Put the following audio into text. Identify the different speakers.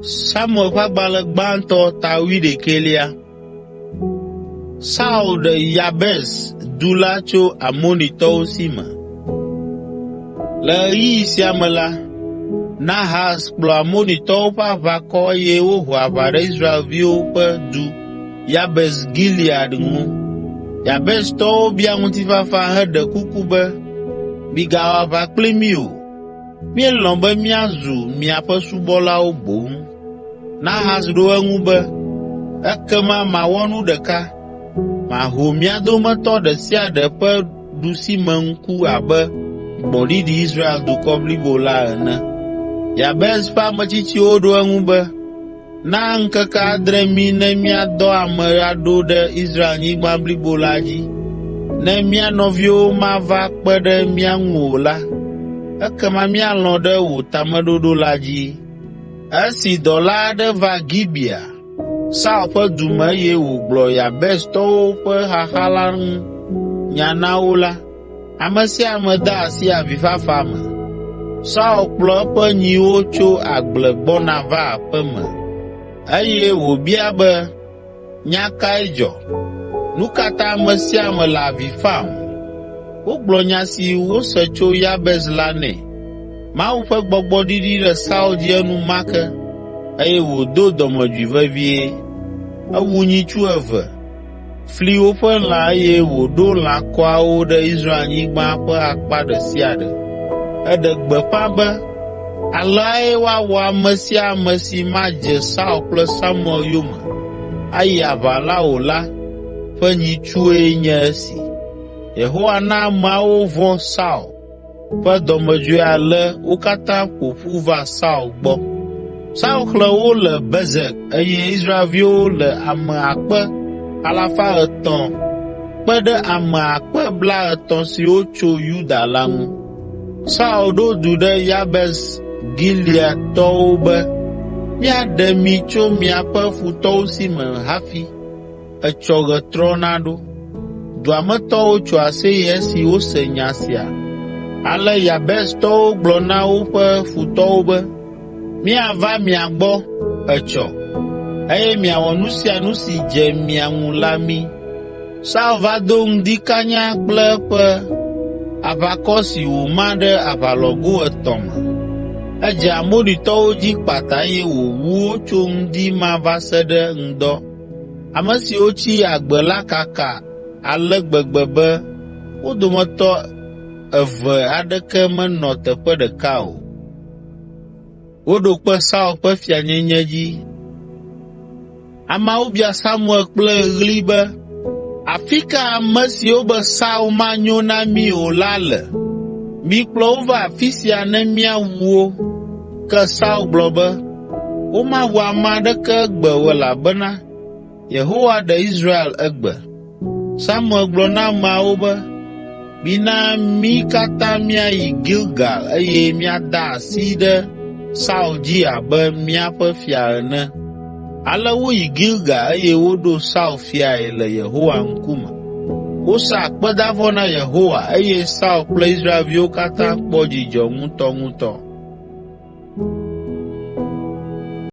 Speaker 1: Samuel ƒe agbalẽ gbãtɔ ta 11. Saul ɖe Yabes du la tso Amonitɔwo si me. Le ɣeyiɣi sia me la, Nahas kplɔ Amonitɔwo ƒe aʋakɔ eye woho aʋa ɖe Israelviwo ƒe du Yabes Gilead ŋu. Yabestɔwo bia ŋutifafa heɖe kuku be, migawɔ aʋa kpli mí o, míelɔ̃ be míazu miaƒe subɔlawo boŋ. Nahas ɖo eŋu be, ekema mawɔ nu ɖeka, maho mia dometɔ ɖe sia ɖe ƒe ɖusimeŋku abe gbɔ̃ɖiɖi Israel dukɔ blibo la ene. Yabes ƒe ametsitsiwo ɖo eŋu be, na ŋkeke 7 mí ne míadɔ ame aɖo ɖe Israelnyigba blibo la dzi. Ne mía nɔviwo mava kpe ɖe mía ŋu o la, ekema míalɔ̃ ɖe wò tameɖoɖo la dzi. Esi dɔla aɖe va Gibea, Saul ƒe du me eye wògblɔ Yabestɔwo ƒe xaxa la ŋu nya na wo la, ame sia ame de asi avifafa me. Saul kplɔ eƒe nyiwo tso agble gbɔna va aƒe me, eye wòbia be, nya kae dzɔ? Nu ka ta ame sia ame le avi fam? Wogblɔ nya si wose tso Yabes la nɛ. Mawu ƒe gbɔgbɔ ɖiɖi ɖe Saul dzi enumake, eye wòdo dɔmedzoe vevie. Ewu nyitsu 2, fli woƒe lã eye wòɖo lãkɔawo ɖe Israelnyigba ƒe akpa ɖe sia ɖe. Eɖe gbeƒã be, aleae woawɔ ame sia ame si madze Saul kple Samuel yome ayi aʋa la o la ƒe nyitsue nye esi. Yehowa na ameawo vɔ̃ Saul ƒe dɔmedzoe ale wo katã ƒo ƒu va Saul gbɔ. Saul xlẽ wo le Bezek eye Israelviwo le ame 300,000 kpe ɖe ame 30,000 siwo tso Yuda la ŋu. Saul ɖo du ɖe Yabes Gileadtɔwo be, míaɖe mi tso miaƒe futɔwo si me hafi etsɔ ɣetrɔ naɖo. Dua me tɔwo tso aseye esi wose nya sia. Ale Yabestɔwo gblɔ na woƒe futɔwo be, míava mia gbɔ etsɔ, eye miawɔ nu sia nu si dze mia ŋu la mí. Saul va do ŋdi kanya kple eƒe aʋakɔ si wòma ɖe aʋalɔgo 3 me. Edze Amonitɔwo dzi kpata eye wòwu wo tso ŋdi ma va se ɖe ŋdɔ. Ame siwo tsi agbe la kaka ale gbegbe be wo dometɔ 2 aɖeke menɔ teƒe ɖeka o. Woɖo kpe Saul ƒe fianyenye dzi. Ameawo bia Samuel kple ɣli be, afi ka ame siwo be Saul manyo na mí o la le? Mikplɔ wo va afi sia ne míawu wo. Ke Saul gblɔ be, womawu ame aɖeke egbe o elabena Yehowa ɖe Israel egbe. Samuel gblɔ na ameawo be, mina mí katã míayi Gilgal eye míada asi ɖe Saul dzi abe míaƒe fia ene. Ale woyi Gilgal eye woɖo Saul fiae le Yehowa ŋkume. Wosa akpedavɔ na Yehowa eye Saul kple Israelviwo katã kpɔ dzidzɔ ŋutɔŋutɔ.